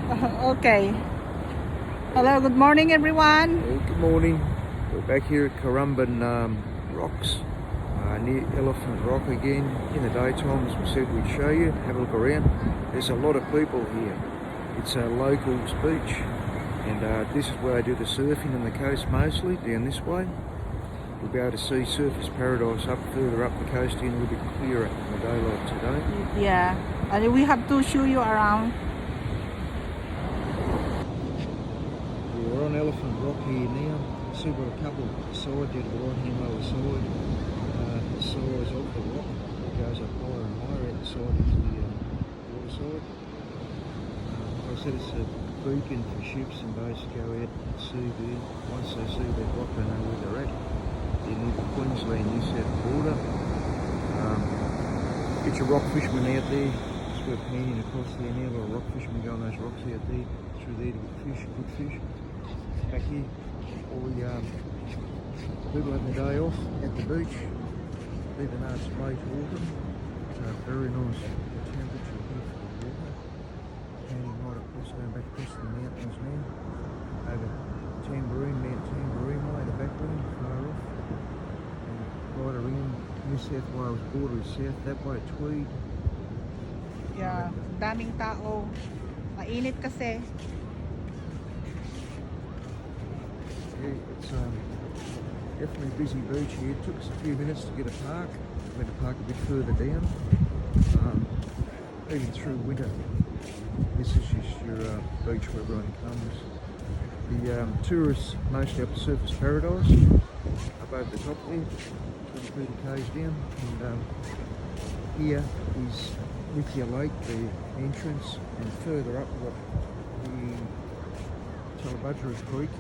Okay. Hello, good morning everyone. Good morning. We're back here at Currumbin Rocks, near Elephant Rock again. In the daytime, as we said we'd show you, have a look around. There's a lot of people here. It's a locals beach, and this is where I do the surfing on the coast mostly, down this way. We'll be able to see Surfers Paradise up further up the coast in a little bit clearer in the daylight today. Yeah, and we have to show you around. We're on Elephant Rock here now. See, we've got a couple sides down the right hand lower side. The size of the rock goes up higher and higher out the side into the water side. Like I said, it's a beacon for ships and boats to go out and see there. Once they see that rock, they know where they're at. They're near the Queensland-New South border. Get your rock fishermen out there. Just we're panning across there now. A lot of rock fishermen go on those rocks out there, through there to get fish, good fish. Back here, all the people having the day off at the beach, even though it's late autumn. So very nice temperature here for the water. Panning right across, going back across the mountains now. Over Mount Tambourine way, the background, far off. And right around New South Wales border is south, that way Tweed. Yeah, daming tao. Mainit kasi. Yeah, it's definitely a busy beach here. It took us a few minutes to get a park. We had to park a bit further down. Even through winter, this is just your beach where everyone comes. The tourists mostly up to Surfers Paradise, up over the top there, 20 k's down. And here is Lithia Lake, the entrance, and further up we've got the Tallabudgera Creek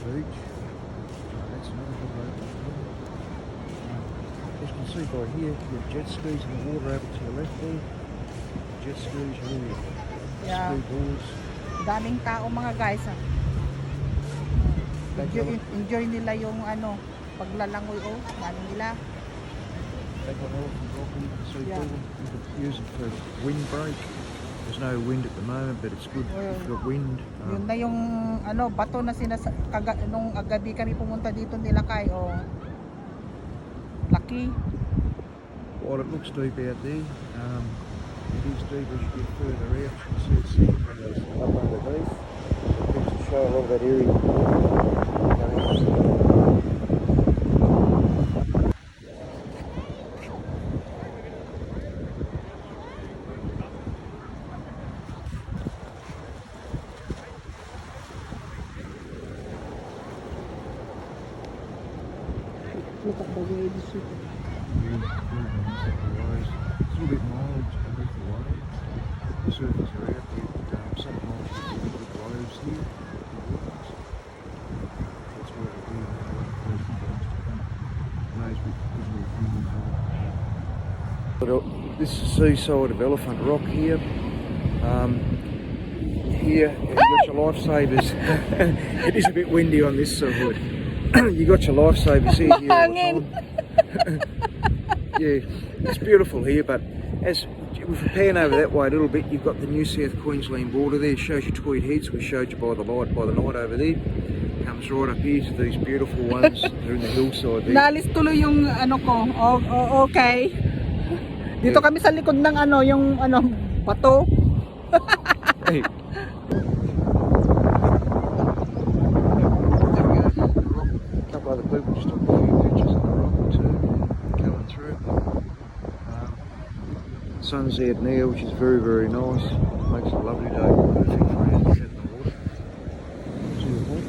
beach. That's another good road. As you can see by here, you've got jet skis in the water over to your left there. Jet skis, really, Yeah. ski boards. Daming tao mga guys. Enjoy nila yung paglalangoy dami nila. Back on Elephant Rock, you can see Yeah. people. You could use it for windbreak. There's no wind at the moment, but it's good if you've got wind. Yun na yung bato na nung gabi kami pumunta dito nila kay laki. While it looks deep out there, it is deep as you get further out. You can see it's up underneath. Just to show a lot of that area. Look at the waves. It's a little bit mild underneath the waves. The surfers are out there, but sometimes there's a bit of waves here. That's where it'll be when the first comes to come. Knows with little humans on. This is the seaside of Elephant Rock here. Here you've got your lifesavers. It is a bit windy on this side. You got your lifesavers here all the time. Yeah, it's beautiful here, but as if we pan over that way a little bit, you've got the New South Queensland border there. It shows you Tweed Heads. We showed you by the night over there. Comes right up here to these beautiful ones. They're in the hillside there. Nalis tuloy yung ko. Okay. Dito kami sa likod ng yung bato. Hey. Other people just took a few pictures of the rock too, going through. Sun's out now, which is very, very nice. Makes a lovely day. Perfect for out in the water. Too hot.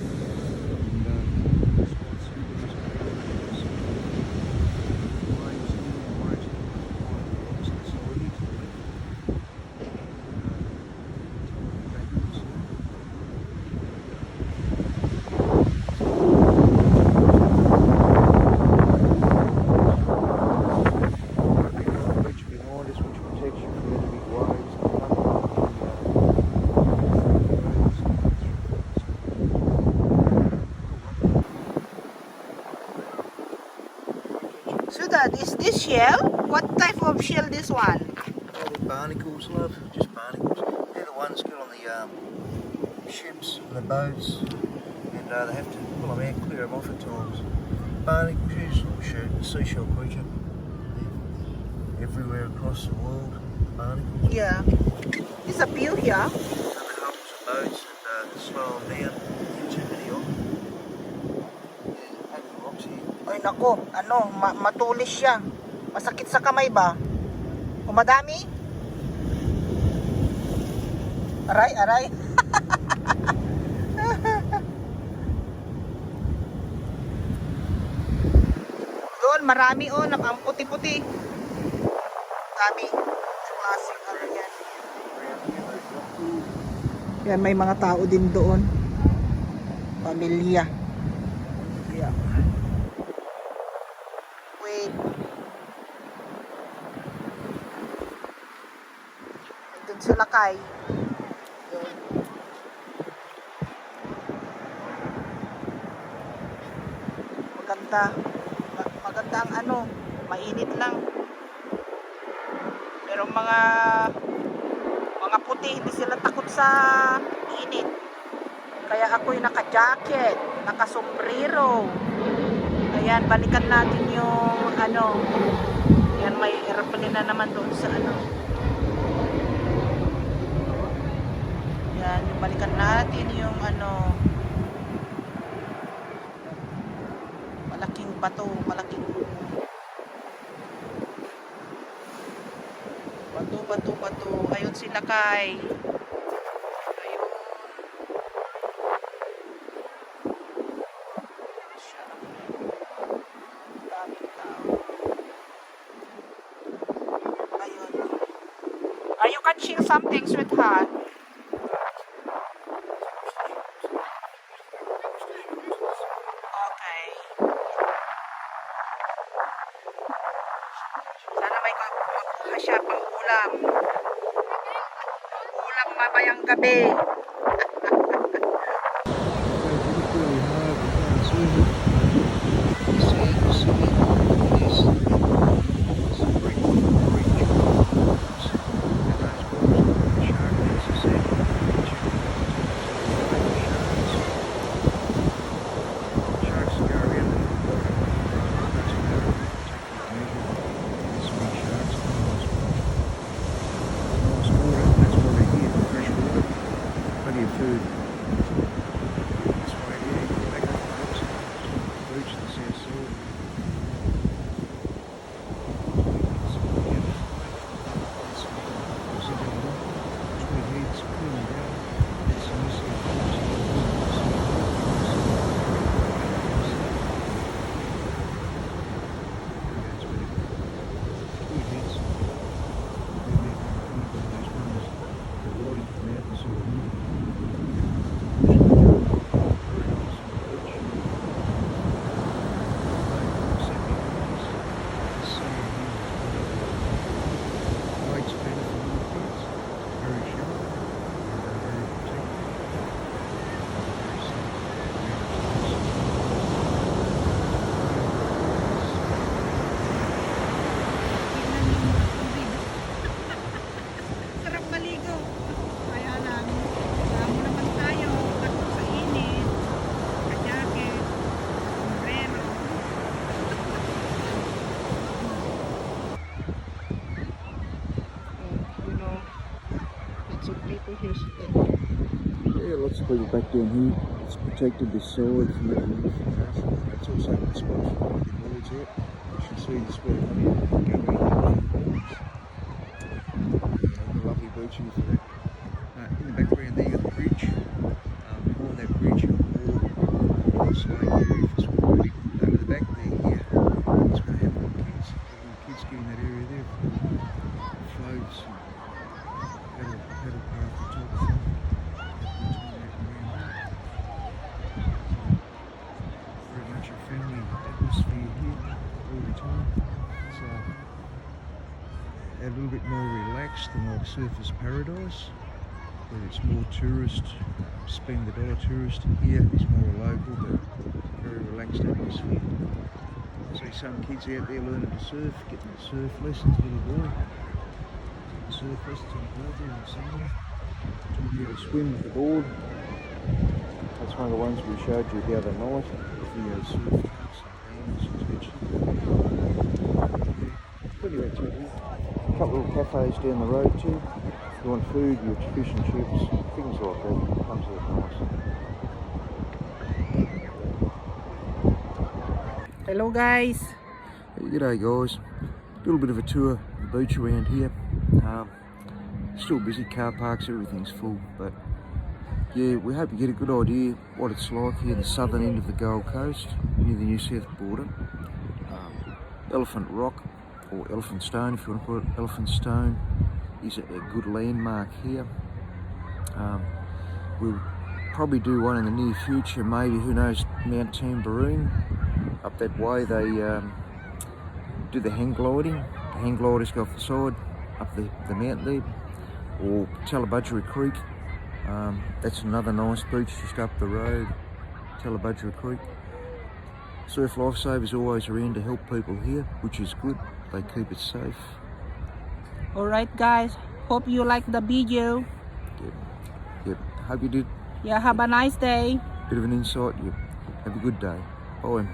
So that is this shell? What type of shell this one? Oh, the barnacles, love. Just barnacles. They're the ones good on the ships and the boats, and they have to pull them out, clear them off at times. Barnacles, seashell creature, they're everywhere across the world. Barnacles. Yeah. There's a few here. And the hulls of boats and slow them down. Too many of them. Yeah, over the rocks here. Ay nako, ano, matulis siya. Masakit sa kamay ba? O madami? Aray, aray. Doon, marami oh, ang puti-puti. Dami. Klaseng ano yan. Yan, may mga tao din doon. Pamilya. Yeah. Wait. Doon sa lakay. Doon. Maganda. Maganda ang ano. Mainit lang. Pero mga puti, hindi sila takot sa init. Kaya ako'y naka-jacket, naka-sombrero. Ayan, balikan natin yung ano. Yan, may aeroplane na naman doon sa ano. Yan, balikan natin yung ano. Malaking bato, malaking bato. Ayun sila kay. Ayun. Siya. Daming tao. Ayun. Are you catching something, sweetheart? Okay. Sana may makuha siya pang ulam. Ulam mamayang gabi. Food. This way here, you back up the rocks, beach, the sand salt. Yeah, lots of people back down here. It's protected this side from everyone. It's also a spot for the birds out. You should see this where they go in. Lovely beaching for that. In the background there you got the bridge. Behind that bridge you got more swaying area for swimming. Over the back there here, it's going to have little kids. Little kids get in that area there. Floats. Pedal path photography. Very much a friendly atmosphere here all the time. It's a little bit more relaxed than like Surfers Paradise, where it's more tourist, spend the dollar tourist. Here it's more local but very relaxed atmosphere. See some kids out there learning to surf, getting the surf lessons, little boy. Surf lessons on the board there in the summer. Taught you how to swim with the board. That's one of the ones we showed you the other night. The surf tracks and bands, plenty of activity. A couple of cafes down the road too. If you want food, you get fish and chips, things like that. Comes out nice. Hello guys. Hey, g'day guys. A little bit of a tour of the beach around here. Still busy, car parks, everything's full, but yeah, we hope you get a good idea what it's like here in the southern end of the Gold Coast, near the New South border. Elephant Rock, or Elephant Stone if you want to call it Elephant Stone, is a good landmark here. We'll probably do one in the near future, maybe, who knows, Mount Tambourine. Up that way they do the hang gliding. The hang gliders go off the side, up the mountain there. Or Tallabudgery Creek, that's another nice beach just up the road, Tallabudgery Creek. Surf Lifesavers always around to help people here, which is good. They keep it safe. Alright guys, hope you like the video. Yep. Hope you did. Yeah, have a nice day. Bit of an insight. Yep. Have a good day. Bye.